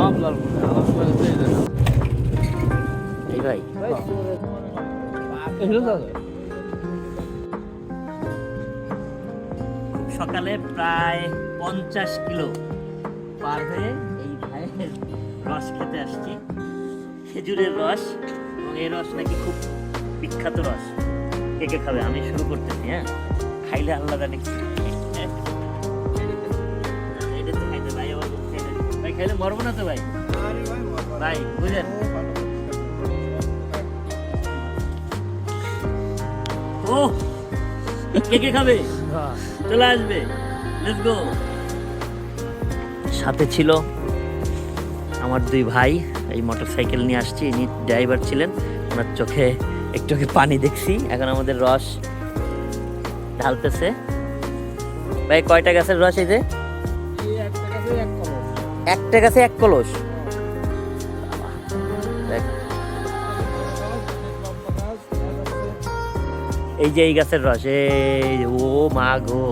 এই ভাই খুব সকালে প্রায় 50 কিলো পার হয়ে এই ভাইয়ের রস খেতে আসছি, খেজুরের রস। এবং এই রস নাকি খুব বিখ্যাত রস। কে কে খাবে? আমি শুরু করতেছি। হ্যাঁ, খাইলে আলাদা নাকি ভাই, খাইলে মরবো না তো ভাই? ভাই বুঝেন, ও কে কে খাবে চলে আসবে, লেটস গো। সাথে ছিল আমার দুই ভাই, এই মোটরসাইকেল নিয়ে আসছি, ইনি ড্রাইভার ছিলেন, ওনার চোখে একটু পানি দেখছি। এখন আমাদের রস ঢালতেছে। ভাই কয়টা গাছের রস? এই যে একটা গাছে 1 কলস। এই যে এই গাছের রস, এই ও মা গো।